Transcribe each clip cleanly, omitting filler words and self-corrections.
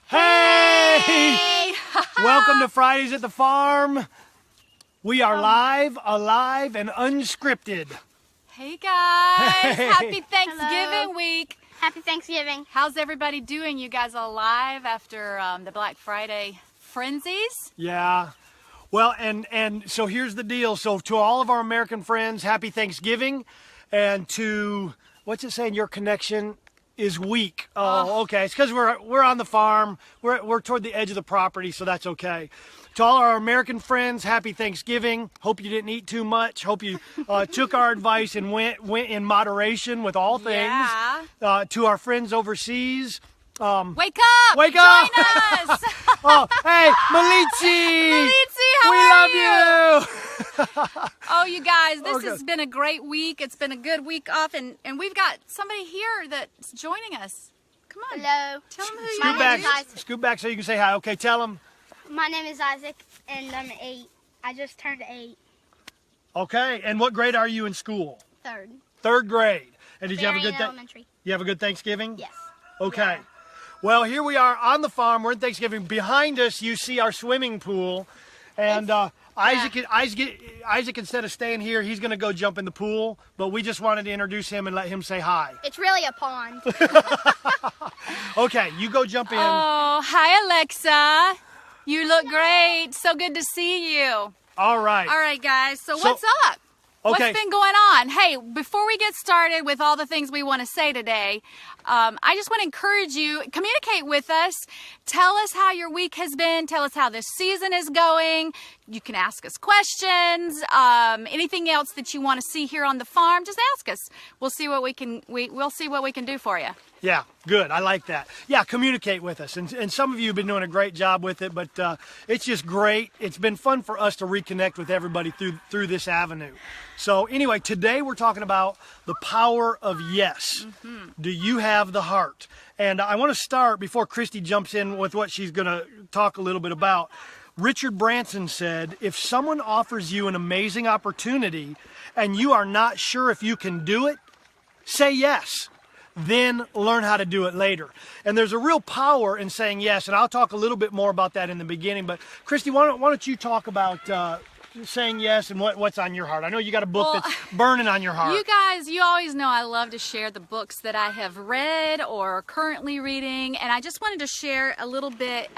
Hey! Welcome to Fridays at the Farm. We are live, alive, and unscripted. Hey guys, Hey. Happy Thanksgiving Hello. week. Happy Thanksgiving. How's everybody doing? You guys alive after the Black Friday frenzies? Yeah. Well, and so here's the deal. So to all of our American friends, happy Thanksgiving. And to, what's it saying? Your connection is weak. Oh, okay. It's because we're on the farm. We're toward the edge of the property, so that's okay. To all our American friends, happy Thanksgiving. Hope you didn't eat too much. Hope you took our advice and went in moderation with all things. Yeah. To our friends overseas, Wake up! Wake up! Join us! oh, hey, Malici! Malici, how we are love you! Oh, you guys, this Okay. has been a great week. It's been a good week off, and we've got somebody here that's joining us. Come on. Hello. Tell them who Scoot you are. back, name is Isaac. scoot back so you can say hi. Okay, tell them. My name is Isaac, and I'm 8. I just turned 8. Okay, and what grade are you in school? 3rd. Third grade. And did you have a good elementary. You have a good Thanksgiving? Yes. Okay. Well, here we are on the farm. We're in Thanksgiving. Behind us, you see our swimming pool, and Isaac, instead of staying here, he's going to go jump in the pool. But we just wanted to introduce him and let him say hi. It's really a pond. Okay, you go jump in. Oh, hi, Alexa. You look great. So good to see you. All right. All right, guys. So what's up? Okay. What's been going on? Hey, before we get started with all the things we want to say today, I just want to encourage you, communicate with us. Tell us how your week has been. Tell us how this season is going. You can ask us questions. Anything else that you want to see here on the farm, just ask us. We'll see what we can do for you. Yeah, good. I like that. Yeah, communicate with us. And some of you have been doing a great job with it, but it's just great. It's been fun for us to reconnect with everybody through this avenue. So anyway, today we're talking about the power of yes. Mm-hmm. Do you have the heart? And I want to start, before Christy jumps in with what she's going to talk a little bit about, Richard Branson said, if someone offers you an amazing opportunity and you are not sure if you can do it, say yes. Then learn how to do it later. And there's a real power in saying yes, and I'll talk a little bit more about that in the beginning. But Christy, why don't you talk about saying yes and what's on your heart? I know you got a book that's burning on your heart. You guys, you always know I love to share the books that I have read or currently reading, and I just wanted to share a little bit.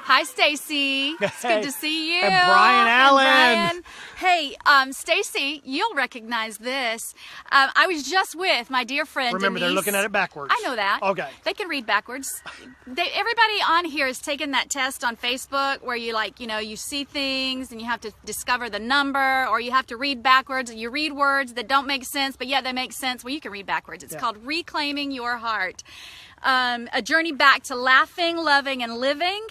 Hi, Stacy. It's good to see you. And Brian Allen. And Brian. Hey, Stacy, you'll recognize this. I was just with my dear friend Remember, Denise. they're looking at it backwards. I know that. Okay. They can read backwards. Everybody on here has taken that test on Facebook where you see things and you have to discover the number, or you have to read backwards. You read words that don't make sense, but yet they make sense. Well, you can read backwards. It's called Reclaiming Your Heart. A journey back to laughing, loving, and living.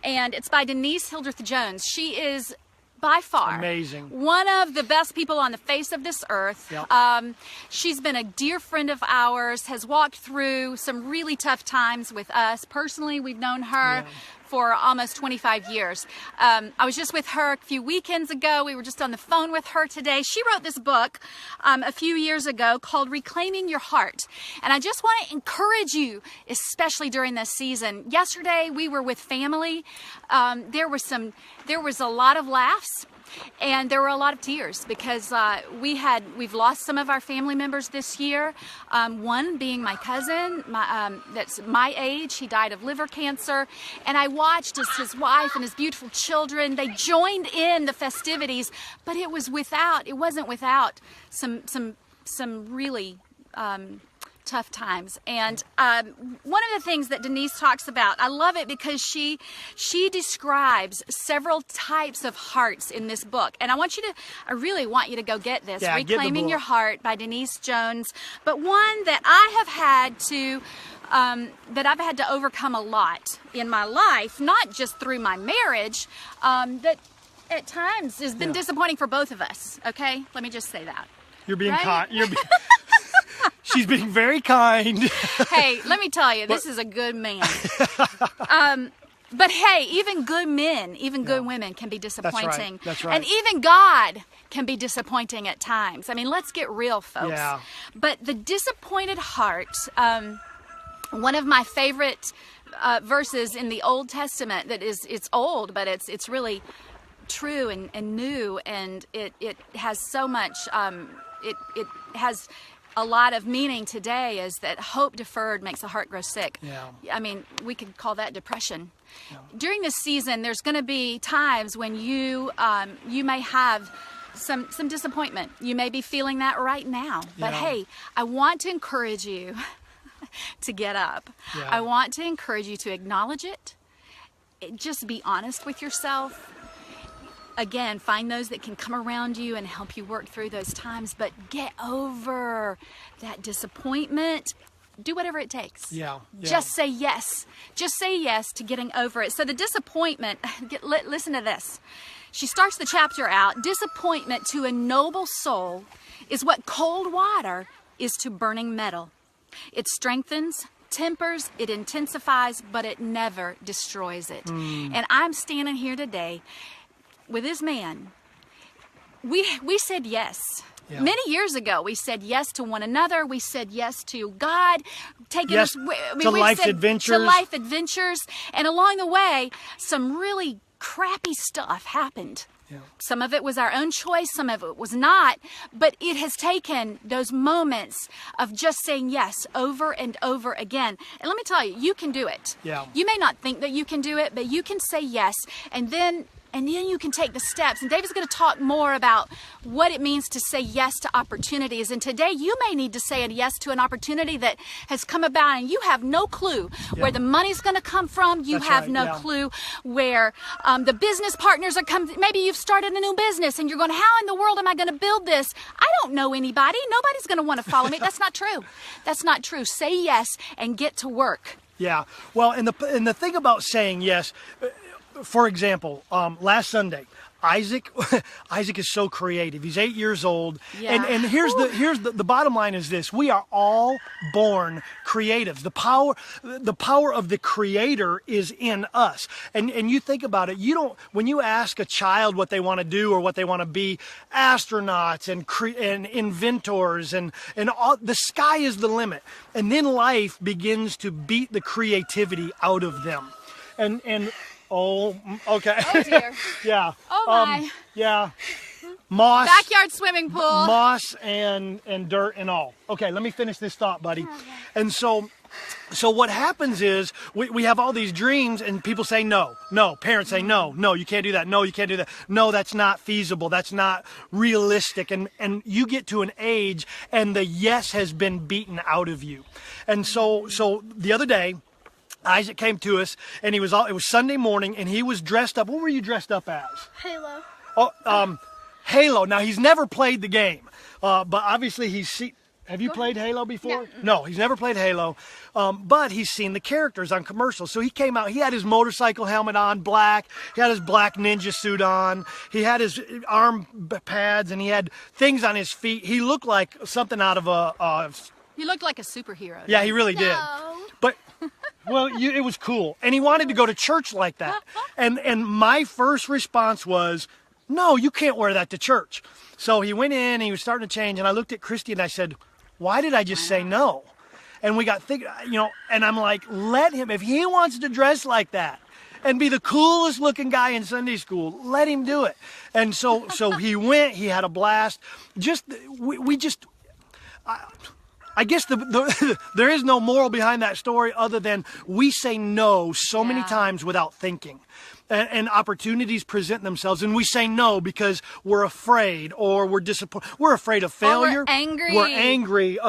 And it's by Denise Hildreth Jones. She is by far amazing, one of the best people on the face of this earth. Yep. She's been a dear friend of ours, has walked through some really tough times with us. Personally, we've known her for almost 25 years. I was just with her a few weekends ago. We were just on the phone with her today. She wrote this book a few years ago called Reclaiming Your Heart. And I just want to encourage you, especially during this season. Yesterday, we were with family. There was a lot of laughs. And there were a lot of tears because we've lost some of our family members this year. One being my cousin, that's my age. He died of liver cancer. And I watched as his wife and his beautiful children, they joined in the festivities, but it wasn't without some really tough times. And one of the things that Denise talks about, I love it because she describes several types of hearts in this book. And I really want you to go get this, Reclaiming Your Heart by Denise Jones. But one that I've had to overcome a lot in my life, not just through my marriage, that at times has been disappointing for both of us. Okay, let me just say that. You're being She's being very kind. Hey, let me tell you, this is a good man. But hey, even good men, even good women can be disappointing. That's right. And even God can be disappointing at times. I mean, let's get real, folks. Yeah. But the disappointed heart, one of my favorite verses in the Old Testament that it's old, but it's really true and new, and it has so much, it has a lot of meaning today, is that hope deferred makes the heart grow sick. Yeah. I mean, we could call that depression. Yeah. During this season, there's going to be times when you may have some disappointment. You may be feeling that right now. But Yeah. hey, I want to encourage you to get up. Yeah. I want to encourage you to acknowledge it. Just be honest with yourself. Again, find those that can come around you and help you work through those times, but get over that disappointment. Do whatever it takes. Yeah. Just say yes. Just say yes to getting over it. So the disappointment, listen to this. She starts the chapter out, disappointment to a noble soul is what cold water is to burning metal. It strengthens, tempers, it intensifies, but it never destroys it. And I'm standing here today with this man. We said yes. Yeah. Many years ago, we said yes to one another. We said yes to God, taking Yes, us to life's said adventures. To life adventures, and along the way, some really crappy stuff happened. Yeah. Some of it was our own choice, some of it was not, but it has taken those moments of just saying yes over and over again. And let me tell you, you can do it. Yeah. You may not think that you can do it, but you can say yes, and then you can take the steps. And David's going to talk more about what it means to say yes to opportunities. And today you may need to say a yes to an opportunity that has come about and you have no clue where the money's going to come from. You That's have right, no yeah. clue where the business partners are coming. Maybe you've started a new business and you're going, how in the world am I going to build this? I don't know anybody. Nobody's going to want to follow me. That's not true. That's not true. Say yes and get to work. Yeah. Well, and the thing about saying yes, for example, last Sunday, Isaac is so creative. He's 8 years old. Yeah. And here's the bottom line is this: we are all born creatives. The power of the Creator is in us. And you think about it, when you ask a child what they want to do or what they want to be, astronauts and inventors and all, the sky is the limit. And then life begins to beat the creativity out of them. And oh, okay. Oh dear. Yeah. Oh my. Yeah. Moss. Backyard swimming pool. Moss and dirt and all. Okay, let me finish this thought, buddy. And so what happens is we have all these dreams and people say no. Parents say no, you can't do that. No, you can't do that. No, that's not feasible. That's not realistic. And you get to an age and the yes has been beaten out of you. And so the other day, Isaac came to us, and it was Sunday morning, and he was dressed up. What were you dressed up as? Halo. Oh, Halo. Now, he's never played the game, but obviously have you played Halo before? No, he's never played Halo, but he's seen the characters on commercials. So he came out, he had his motorcycle helmet on, black. He had his black ninja suit on. He had his arm pads, and he had things on his feet. He looked like something out of He looked like a superhero. yeah, he really did. No. But well, it was cool, and he wanted to go to church like that. And my first response was, no, you can't wear that to church. So he went in, and he was starting to change, and I looked at Christy and I said, why did I just say no? And we got thinking, and I'm like, let him, if he wants to dress like that and be the coolest looking guy in Sunday school, let him do it. And so he went, he had a blast. I guess there is no moral behind that story other than we say no so many times without thinking. And opportunities present themselves, and we say no because we're afraid or we're disappointed. We're afraid of failure. Or we're angry. We're angry.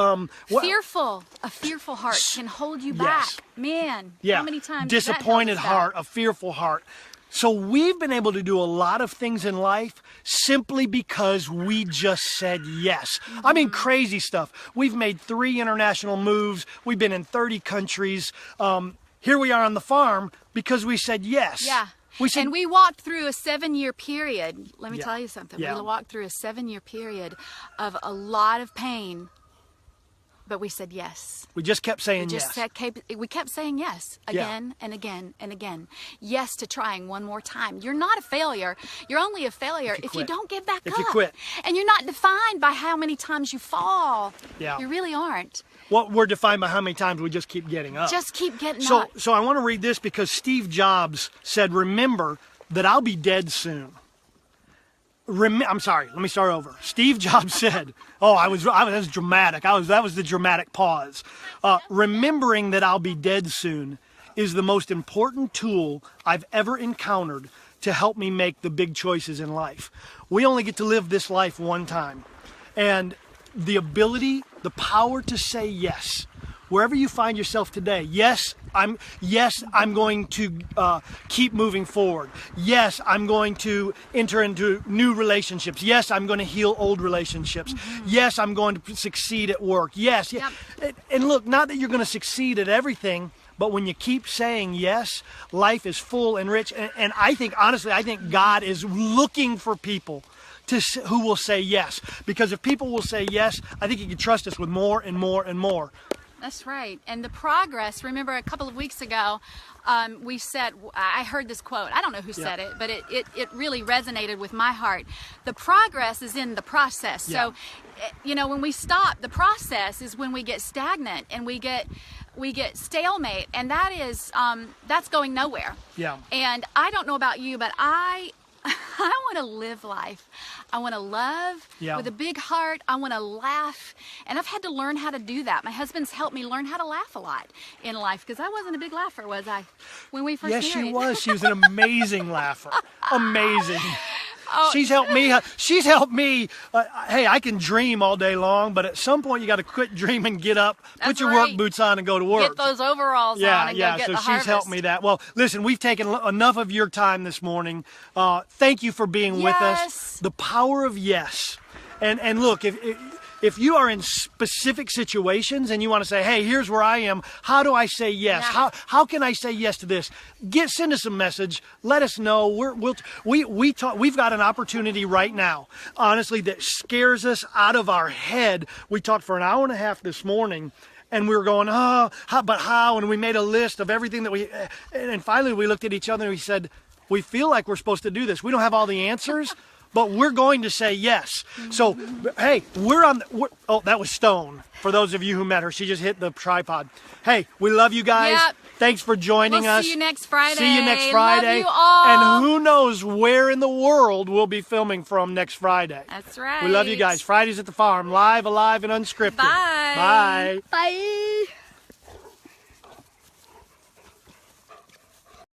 Fearful. A fearful heart can hold you back. Man, Yeah. how many times Disappointed that held us heart, a fearful heart. So we've been able to do a lot of things in life simply because we just said yes. I mean, crazy stuff. We've made 3 international moves. We've been in 30 countries. Here we are on the farm because we said yes. Yeah. And we walked through a 7-year period. Let me Yeah. tell you something. Yeah. We walked through a 7-year period of a lot of pain, but we said yes. we just kept saying yes. We kept saying yes again and again and again. Yes to trying one more time. You're not a failure. You're only a failure if you quit. don't give back up. If you quit. And you're not defined by how many times you fall. Yeah. You really aren't. Well, we're defined by how many times we just keep getting up. Just keep getting up. So I want to read this because Steve Jobs said, remember that I'll be dead soon. I'm sorry, let me start over. Steve Jobs said, that was dramatic. That was the dramatic pause. Remembering that I'll be dead soon is the most important tool I've ever encountered to help me make the big choices in life. We only get to live this life one time. And the ability, the power to say yes, wherever you find yourself today, yes, I'm going to keep moving forward. Yes, I'm going to enter into new relationships. Yes, I'm going to heal old relationships. Mm-hmm. Yes, I'm going to succeed at work. Yes. Yep. And look, not that you're going to succeed at everything, but when you keep saying yes, life is full and rich. And I think, honestly, God is looking for people who will say yes. Because if people will say yes, I think He can trust us with more and more and more. That's right. And the progress, remember a couple of weeks ago, we said, I heard this quote. I don't know who said it, but it really resonated with my heart. The progress is in the process. Yeah. So, when we stop, the process is when we get stagnant and we get stalemate, and that's going nowhere. Yeah. And I don't know about you, but I want to live life. I want to love with a big heart. I want to laugh. And I've had to learn how to do that. My husband's helped me learn how to laugh a lot in life, because I wasn't a big laugher, was I, when we first married? Yes, she was. She was an amazing laugher. Amazing. Oh, she's helped me. Hey, I can dream all day long, but at some point you got to quit dreaming, get up, put your work boots on, and go to work. Get those overalls on and go get the harvest. So she's helped me that. Well, listen, we've taken enough of your time this morning. Thank you for being with us. The power of yes. And look, if you are in specific situations and you want to say, hey, here's where I am, how do I say yes? Yeah. How can I say yes to this? Send us a message. Let us know. We've got an opportunity right now, honestly, that scares us out of our head. We talked for an hour and a half this morning, and we were going, but how? And we made a list of everything that and finally we looked at each other and we said, we feel like we're supposed to do this. We don't have all the answers. But we're going to say yes. So, hey, that was Stone. For those of you who met her, she just hit the tripod. Hey, we love you guys. Yep. Thanks for joining us. See you next Friday. See you next Friday. Love you all. And who knows where in the world we'll be filming from next Friday. That's right. We love you guys. Fridays at the Farm, live, alive, and unscripted. Bye. Bye. Bye.